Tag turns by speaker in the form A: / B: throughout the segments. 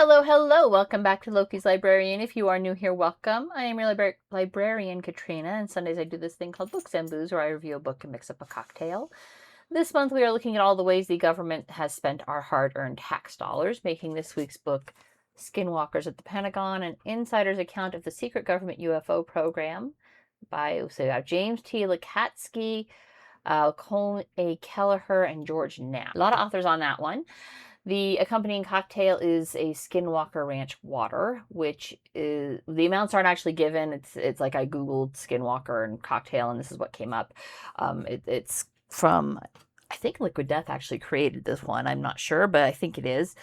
A: Hello, hello. Welcome back to Loki's Librarian. If you are new here, welcome. I am your librarian, Katrina, and Sundays I do this thing called Books and Booze, where I review a book and mix up a cocktail. This month we are looking at all the ways the government has spent our hard-earned tax dollars, making this week's book Skinwalkers at the Pentagon, an insider's account of the secret government UFO program by James T. Lacatski, Colm A. Kelleher, and George Knapp. A lot of authors on that one. The accompanying cocktail is a Skinwalker Ranch Water, which is, the amounts aren't actually given. It's like I Googled Skinwalker and cocktail, and this is what came up. It's from, I think Liquid Death actually created this one. I'm not sure, but I think it is.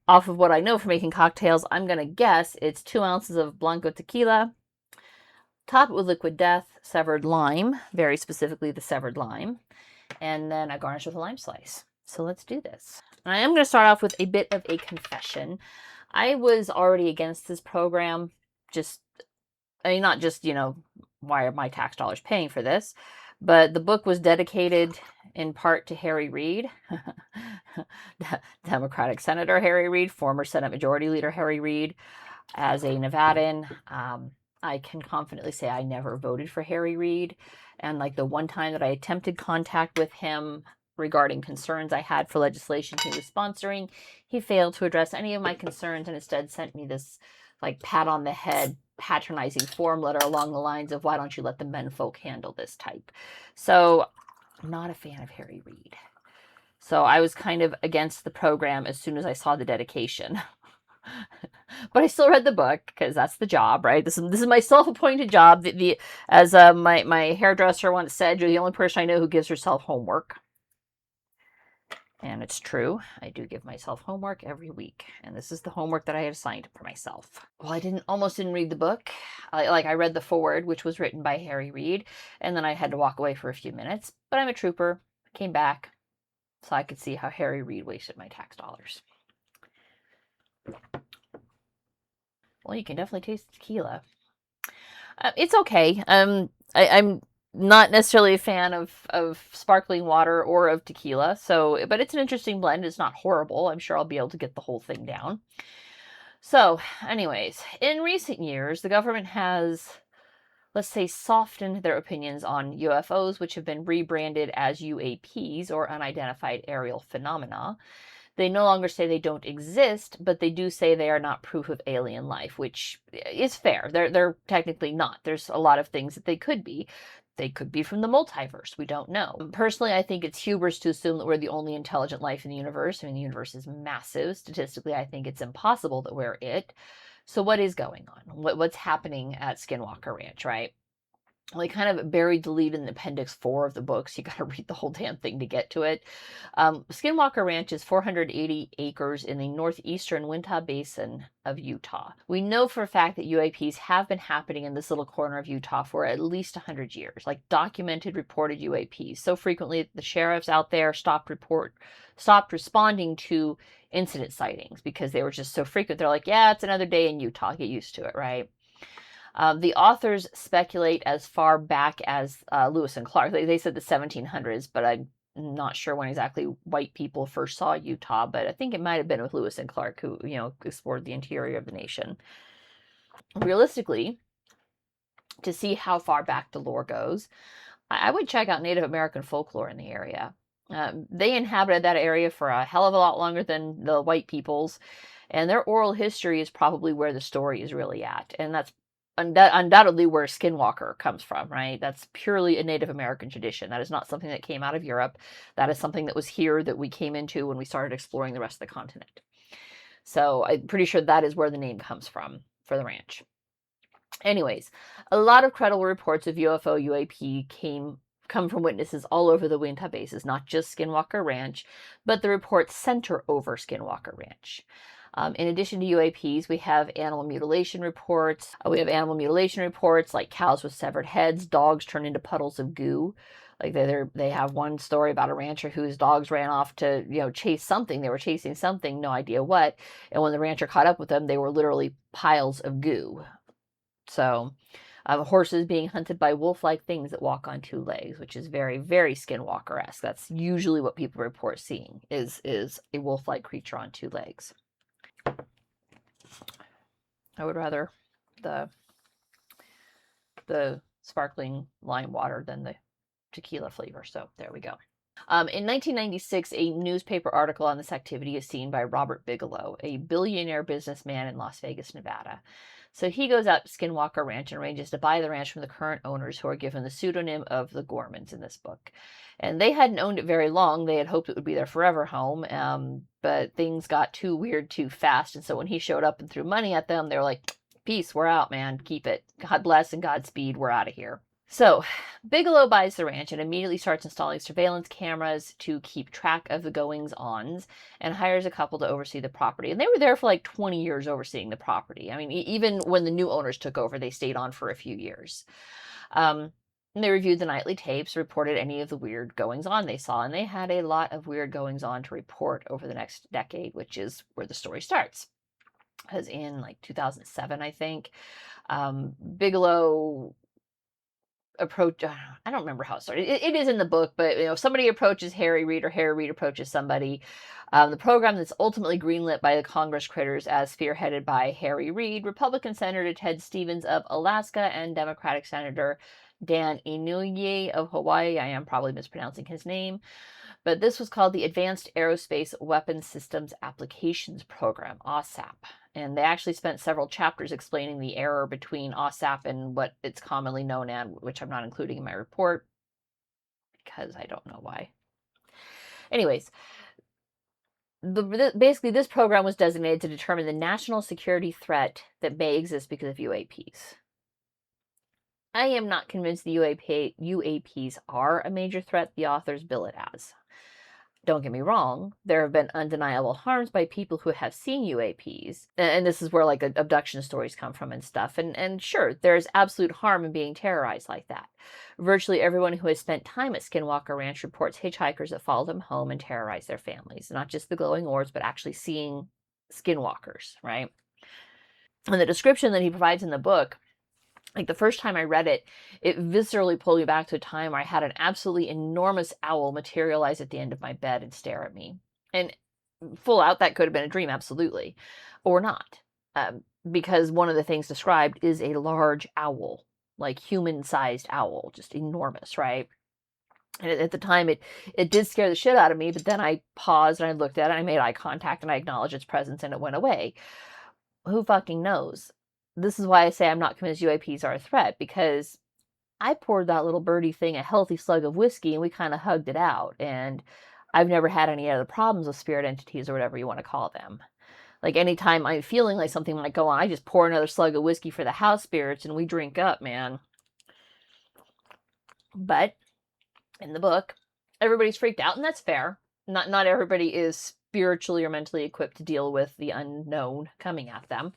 A: Off of what I know for making cocktails, I'm going to guess it's 2 ounces of blanco tequila, topped with Liquid Death, severed lime, very specifically the severed lime, and then a garnish with a lime slice. So let's do this. And I am going to start off with a bit of a confession. I was already against this program. Not just, why are my tax dollars paying for this? But the book was dedicated in part to Harry Reid, Democratic Senator Harry Reid, former Senate Majority Leader Harry Reid. As a Nevadan, I can confidently say I never voted for Harry Reid. And like the one time that I attempted contact with him regarding concerns I had for legislation he was sponsoring, he failed to address any of my concerns and instead sent me this like pat on the head, patronizing form letter along the lines of, why don't you let the menfolk handle this type? So I'm not a fan of Harry Reid. So I was kind of against the program as soon as I saw the dedication. But I still read the book because that's the job, right? This is my self-appointed job. As my hairdresser once said, you're the only person I know who gives herself homework. And it's true. I do give myself homework every week. And this is the homework that I had assigned for myself. Well, I almost didn't read the book. I read the foreword, which was written by Harry Reid. And then I had to walk away for a few minutes. But I'm a trooper. I came back so I could see how Harry Reid wasted my tax dollars. Well, you can definitely taste the tequila. It's okay. I'm not necessarily a fan of sparkling water or of tequila, but it's an interesting blend. It's not horrible. I'm sure I'll be able to get the whole thing down. So, anyways, in recent years, the government has, let's say, softened their opinions on UFOs, which have been rebranded as UAPs, or unidentified aerial phenomena. They no longer say they don't exist, but they do say they are not proof of alien life, which is fair. They're technically not. There's a lot of things that they could be. They could be from the multiverse. We don't know. Personally, I think it's hubris to assume that we're the only intelligent life in the universe. I mean, the universe is massive. Statistically, I think it's impossible that we're it. So what is going on? What's happening at Skinwalker Ranch, right? Well, they kind of buried the lead in Appendix 4 of the book, so you got to read the whole damn thing to get to it. Skinwalker Ranch is 480 acres in the northeastern Wichita Basin of Utah. We know for a fact that UAPs have been happening in this little corner of Utah for at least 100 years, like documented, reported UAPs. So frequently, the sheriffs out there stopped responding to incident sightings because they were just so frequent. They're like, yeah, it's another day in Utah. Get used to it, right? The authors speculate as far back as Lewis and Clark. They said the 1700s, but I'm not sure when exactly white people first saw Utah, but I think it might have been with Lewis and Clark, who, explored the interior of the nation. Realistically, to see how far back the lore goes, I would check out Native American folklore in the area. They inhabited that area for a hell of a lot longer than the white peoples, and their oral history is probably where the story is really at, and that's undoubtedly where Skinwalker comes from, right? That's purely a Native American tradition. That is not something that came out of Europe. That is something that was here that we came into when we started exploring the rest of the continent. So I'm pretty sure that is where the name comes from for the ranch. Anyways, a lot of credible reports of UFO UAP come from witnesses all over the Wichita Basin, not just Skinwalker Ranch, but the reports center over Skinwalker Ranch. In addition to UAPs, we have animal mutilation reports. Like cows with severed heads, dogs turned into puddles of goo. Like they have one story about a rancher whose dogs ran off to, chase something. They were chasing something, no idea what. And when the rancher caught up with them, they were literally piles of goo. So, horses being hunted by wolf-like things that walk on 2 legs, which is very, very Skinwalker-esque. That's usually what people report seeing is a wolf-like creature on 2 legs. I would rather the the sparkling lime water than the tequila flavor. So there we go. In 1996, a newspaper article on this activity is seen by Robert Bigelow, a billionaire businessman in Las Vegas, Nevada. So he goes out to Skinwalker Ranch and arranges to buy the ranch from the current owners, who are given the pseudonym of the Gormans in this book. And they hadn't owned it very long. They had hoped it would be their forever home, but things got too weird too fast. And so when he showed up and threw money at them, they were like, peace, we're out, man. Keep it. God bless and Godspeed. We're out of here. So, Bigelow buys the ranch and immediately starts installing surveillance cameras to keep track of the goings-ons, and hires a couple to oversee the property. And they were there for like 20 years overseeing the property. I mean, even when the new owners took over, they stayed on for a few years. And they reviewed the nightly tapes, reported any of the weird goings-on they saw, and they had a lot of weird goings-on to report over the next decade, which is where the story starts. Because in like 2007, I think, Bigelow approach, I don't remember how it started. It is in the book, but somebody approaches Harry Reid, or Harry Reid approaches somebody. The program that's ultimately greenlit by the Congress critters, as spearheaded by Harry Reid, Republican Senator Ted Stevens of Alaska, and Democratic Senator Dan Inouye of Hawaii. I am probably mispronouncing his name. But this was called the Advanced Aerospace Weapons Systems Applications Program, OSAP. And they actually spent several chapters explaining the error between OSAP and what it's commonly known as, which I'm not including in my report because I don't know why. Anyways, basically this program was designated to determine the national security threat that may exist because of UAPs. I am not convinced the UAPs are a major threat the authors bill it as. Don't get me wrong, there have been undeniable harms by people who have seen UAPs, and this is where like abduction stories come from and stuff, and sure, there's absolute harm in being terrorized like that. Virtually everyone who has spent time at Skinwalker Ranch reports hitchhikers that follow them home and terrorize their families, not just the glowing orbs, but actually seeing skinwalkers, right? And the description that he provides in the book, like the first time I read it, it viscerally pulled me back to a time where I had an absolutely enormous owl materialize at the end of my bed and stare at me. And full out, that could have been a dream, absolutely, or not. Because one of the things described is a large owl, like human-sized owl, just enormous, right? And at the time, it did scare the shit out of me, but then I paused and I looked at it, and I made eye contact, and I acknowledged its presence, and it went away. Who fucking knows? This is why I say I'm not convinced UAPs are a threat, because I poured that little birdie thing a healthy slug of whiskey and we kind of hugged it out. And I've never had any other problems with spirit entities or whatever you want to call them. Like anytime I'm feeling like something might go on, I just pour another slug of whiskey for the house spirits and we drink up, man. But in the book, everybody's freaked out, and that's fair. Not everybody is spiritually or mentally equipped to deal with the unknown coming at them.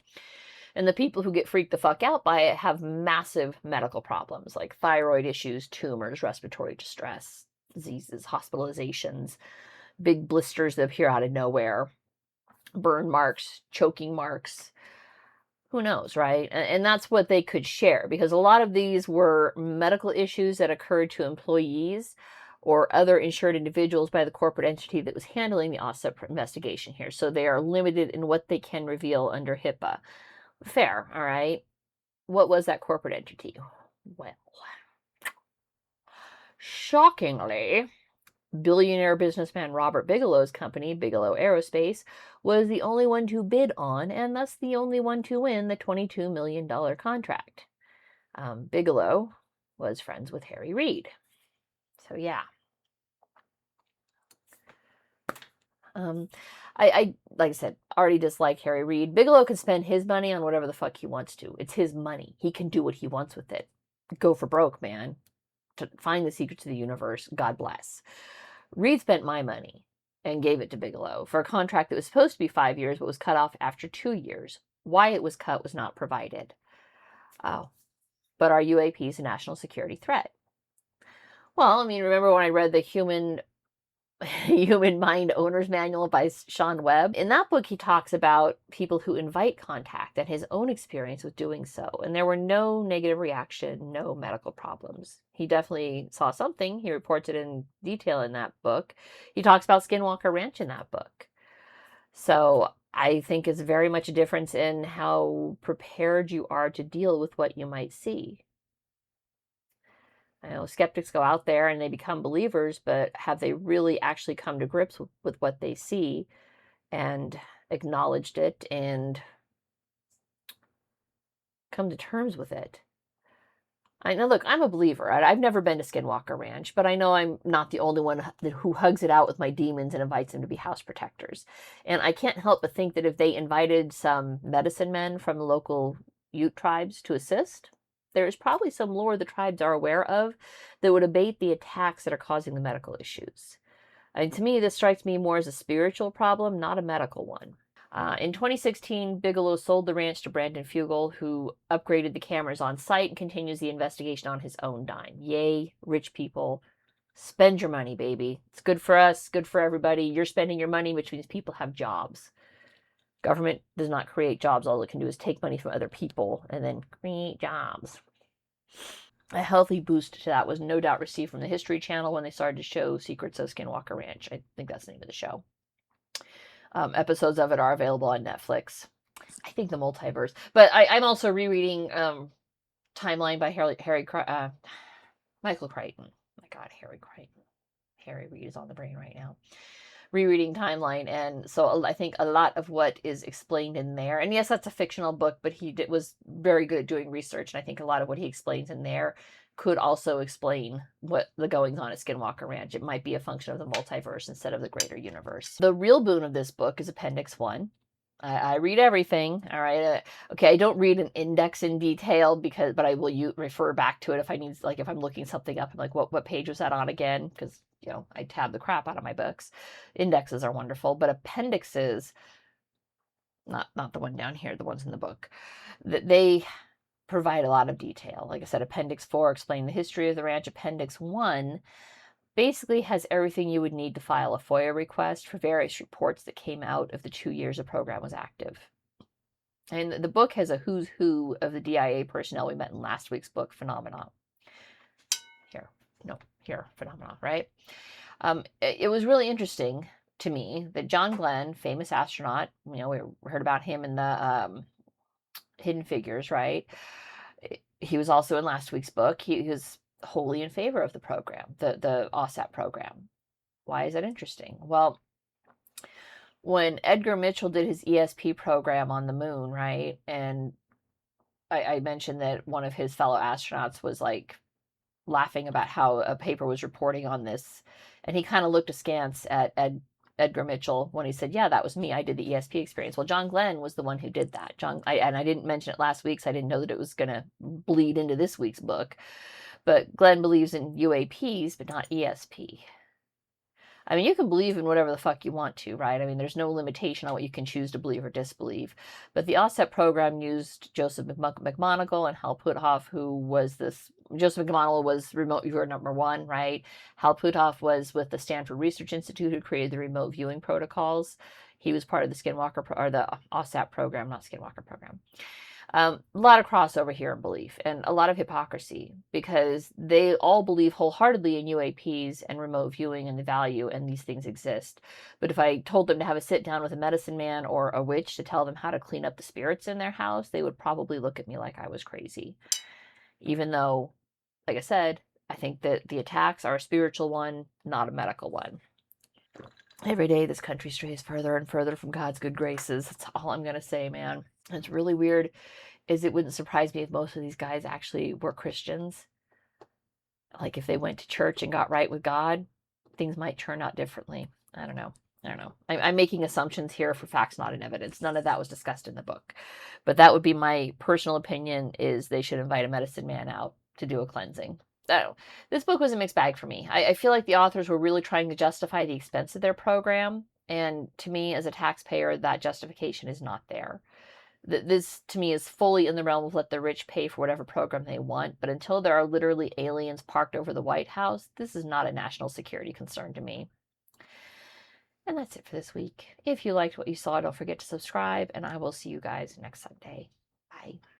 A: And the people who get freaked the fuck out by it have massive medical problems like thyroid issues, tumors, respiratory distress, diseases, hospitalizations, big blisters that appear out of nowhere, burn marks, choking marks. Who knows, right? And that's what they could share, because a lot of these were medical issues that occurred to employees or other insured individuals by the corporate entity that was handling the OSAP investigation here. So they are limited in what they can reveal under HIPAA. Fair, all right? What was that corporate entity? Well, shockingly, billionaire businessman Robert Bigelow's company, Bigelow Aerospace, was the only one to bid on, and thus the only one to win the $22 million contract. Bigelow was friends with Harry Reid. So, yeah. I like I said, already dislike Harry Reid. Bigelow can spend his money on whatever the fuck he wants to. It's his money. He can do what he wants with it. Go for broke, man. To find the secrets of the universe, God bless. Reid spent my money and gave it to Bigelow for a contract that was supposed to be 5 years, but was cut off after 2 years. Why it was cut was not provided. Oh, but are UAPs a national security threat? Well, I mean, remember when I read the Human Mind Owner's Manual by Sean Webb? In that book, he talks about people who invite contact and his own experience with doing so. And there were no negative reaction, no medical problems. He definitely saw something. He reports it in detail in that book. He talks about Skinwalker Ranch in that book. So I think it's very much a difference in how prepared you are to deal with what you might see. I know skeptics go out there and they become believers, but have they really actually come to grips with what they see and acknowledged it and come to terms with it? I know, look, I'm a believer. I've never been to Skinwalker Ranch, but I know I'm not the only one who hugs it out with my demons and invites them to be house protectors. And I can't help but think that if they invited some medicine men from the local Ute tribes to assist, there's probably some lore the tribes are aware of that would abate the attacks that are causing the medical issues. And to me, this strikes me more as a spiritual problem, not a medical one. In 2016, Bigelow sold the ranch to Brandon Fugel, who upgraded the cameras on site and continues the investigation on his own dime. Yay, rich people. Spend your money, baby. It's good for us, good for everybody. You're spending your money, which means people have jobs. Government does not create jobs. All it can do is take money from other people and then create jobs. A healthy boost to that was no doubt received from the History Channel when they started to show Secrets of Skinwalker Ranch. I think that's the name of the show. Episodes of it are available on Netflix. I think the multiverse. But I'm also rereading Timeline by Michael Crichton. My God, Harry Crichton. Harry Reid is on the brain right now. Rereading Timeline, and so I think a lot of what is explained in there, and yes, that's a fictional book, but was very good at doing research, and I think a lot of what he explains in there could also explain what the goings on at Skinwalker Ranch. It might be a function of the multiverse instead of the greater universe. The real boon of this book is Appendix 1. I read everything. All right. Okay. I don't read an index in detail but I will refer back to it if I need, like, if I'm looking something up, and like, what page was that on again? Because, I tab the crap out of my books. Indexes are wonderful, but appendixes, not the one down here, the ones in the book, that they provide a lot of detail. Like I said, Appendix 4 explains the history of the ranch. Appendix 1 basically has everything you would need to file a FOIA request for various reports that came out of the 2 years the program was active. And the book has a who's who of the DIA personnel we met in last week's book, Phenomenon. Phenomenon, right? It was really interesting to me that John Glenn, famous astronaut, we heard about him in the Hidden Figures, right? He was also in last week's book. He was wholly in favor of the program, the OSAP program. Why is that interesting? Well, when Edgar Mitchell did his ESP program on the moon, right? And I mentioned that one of his fellow astronauts was like laughing about how a paper was reporting on this. And he kind of looked askance at Edgar Mitchell when he said, yeah, that was me. I did the ESP experience. Well, John Glenn was the one who did that. And I didn't mention it last week, so I didn't know that it was going to bleed into this week's book. But Glenn believes in UAPs, but not ESP. I mean, you can believe in whatever the fuck you want to, right? I mean, there's no limitation on what you can choose to believe or disbelieve. But the OSAP program used Joseph McMoneagle and Hal Puthoff, who was this. Joseph McMoneagle was remote viewer #1, right? Hal Puthoff was with the Stanford Research Institute, who created the remote viewing protocols. He was part of the the OSAP program, not Skinwalker program. A lot of crossover here in belief and a lot of hypocrisy, because they all believe wholeheartedly in UAPs and remote viewing and the value, and these things exist. But if I told them to have a sit down with a medicine man or a witch to tell them how to clean up the spirits in their house, they would probably look at me like I was crazy. Even though, like I said, I think that the attacks are a spiritual one, not a medical one. Every day this country strays further and further from God's good graces. That's all I'm going to say, man. It's really weird. It wouldn't surprise me if most of these guys actually were Christians. Like, if they went to church and got right with God, things might turn out differently. I don't know. I'm making assumptions here for facts, not in evidence. None of that was discussed in the book. But that would be my personal opinion, is they should invite a medicine man out to do a cleansing. I don't know. This book was a mixed bag for me. I feel like the authors were really trying to justify the expense of their program. And to me, as a taxpayer, that justification is not there. This, to me, is fully in the realm of let the rich pay for whatever program they want. But until there are literally aliens parked over the White House, this is not a national security concern to me. And that's it for this week. If you liked what you saw, don't forget to subscribe, and I will see you guys next Sunday. Bye.